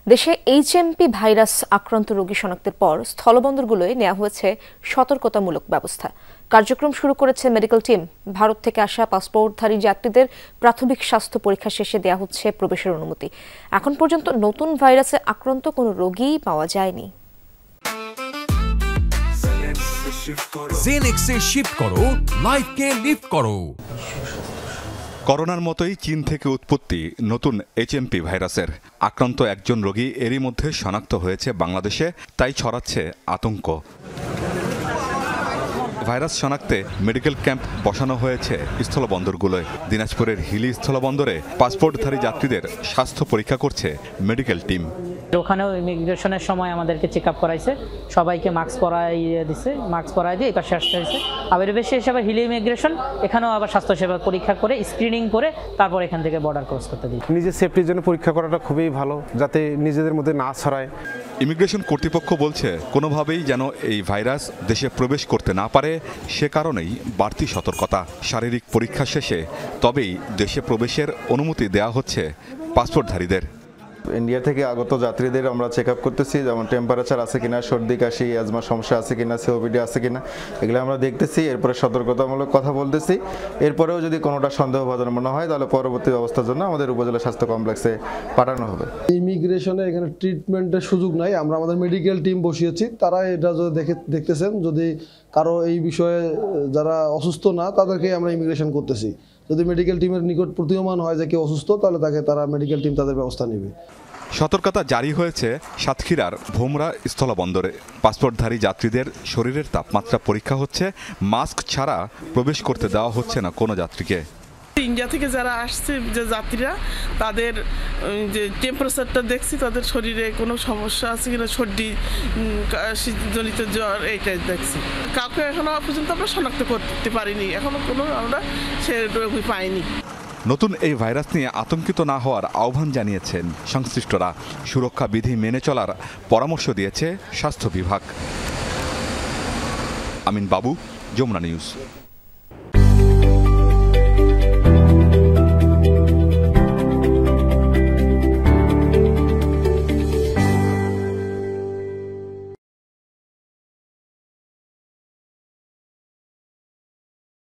দেশে HMP virus আক্রান্ত রোগী শনাক্তের পর স্থলবন্দরগুলোয় নেওয়া হয়েছে সতর্কতামূলক ব্যবস্থা। কার্যক্রম শুরু করেছে মেডিকেল টিম। ভারত থেকে আসা পাসপোর্টধারী যাত্রীদের প্রাথমিক স্বাস্থ্য পরীক্ষা শেষে দেওয়া হচ্ছে প্রবেশের অনুমতি। এখন পর্যন্ত নতুন ভাইরাসে আক্রান্ত কোনো রোগী পাওয়া যায়নি। জেনেক্সে শিফট করো, লাইফকে লিফট করো। করোনার মতোই চীন থেকে উৎপত্তি নতুন এইচএমপি ভাইরাসের আক্রান্ত একজন রোগী এরই মধ্যে শনাক্ত হয়েছে বাংলাদেশে, তাই ছড়াচ্ছে আতঙ্ক। ভাইরাস শনাক্তে মেডিকেল ক্যাম্প বসানো হয়েছে স্থলবন্দরগুলোয়। দিনাজপুরের হিলি স্থলবন্দরে পাসপোর্টধারী যাত্রীদের স্বাস্থ্য পরীক্ষা করছে মেডিকেল টিম। ওখানেও ইমিগ্রেশনের সময় আমাদেরকে চেক আপ করাইছে, সবাইকে মাস্ক পরাইয়ে দিছে, মাস্ক পরাই দিয়ে এই পাশে আসতে হয়েছে। আবার বেশি হিসাবে হিলি ইমিগ্রেশন এখানেও আবার স্বাস্থ্যসেবা পরীক্ষা করে স্ক্রিনিং করে তারপর এখান থেকে বর্ডার ক্রস করতে দিই। নিজের সেফটির জন্য পরীক্ষা করাটা খুবই ভালো, যাতে নিজেদের মধ্যে না ছড়ায়। ইমিগ্রেশন কর্তৃপক্ষ বলছে কোনোভাবেই যেন এই ভাইরাস দেশে প্রবেশ করতে না পারে, সে কারণেই বাড়তি সতর্কতা। শারীরিক পরীক্ষা শেষে তবেই দেশে প্রবেশের অনুমতি দেওয়া হচ্ছে পাসপোর্টধারীদের। ইন্ডিয়া থেকে আগত যাত্রীদের আমরা চেক আপ করতেছি, যেমন টেম্পারেচার আছে কিনা, সর্দি কাশি অ্যাজমা সমস্যা আছে কিনা, সিওপিডি আছে কিনা, এগুলো আমরা দেখতেছি। এরপরে সতর্কতামূলক কথা বলতেছি। এরপরেও যদি কোনোটা সন্দেহভাজন মনে হয় তাহলে পরবর্তী ব্যবস্থার জন্য আমাদের উপজেলা স্বাস্থ্য কমপ্লেক্সে পাঠানো হবে। ইমিগ্রেশনে এখানে ট্রিটমেন্টের সুযোগ নাই, আমরা আমাদের মেডিকেল টিম বসিয়েছি। তারা এটা যদি দেখতেছেন, যদি কারো এই বিষয়ে যারা অসুস্থ না তাদেরকে আমরা ইমিগ্রেশন করতেছি। যদি মেডিকেল টিমের নিকট প্রতীয়মান হয় যে কেউ অসুস্থ, তাহলে তারা মেডিকেল টিম তাদের ব্যবস্থা নেবে। সতর্কতা জারি হয়েছে সাতক্ষীরার ভোমরা স্থলবন্দরে। পাসপোর্টধারী যাত্রীদের শরীরের তাপমাত্রা পরীক্ষা হচ্ছে, মাস্ক ছাড়া প্রবেশ করতে দেওয়া হচ্ছে না কোনো যাত্রীকে। ইন্ডিয়া থেকে যারা আসছে যে যাত্রীরা, তাদের যে টেম্পারেচারটা দেখছি, তাদের শরীরে কোনো সমস্যা আছে কিনা, সর্দি জনিত জ্বর এইটাই দেখছি। কাউকে এখনো পর্যন্ত আমরা শনাক্ত করতে পারিনি, এখনো কোনো আমরা সে রোগী পাইনি। নতুন এই ভাইরাস নিয়ে আতঙ্কিত না হওয়ার আহ্বান জানিয়েছেন সংশ্লিষ্টরা। সুরক্ষা বিধি মেনে চলার পরামর্শ দিয়েছে স্বাস্থ্য বিভাগ। আমিন বাবু, যমুনা নিউজ।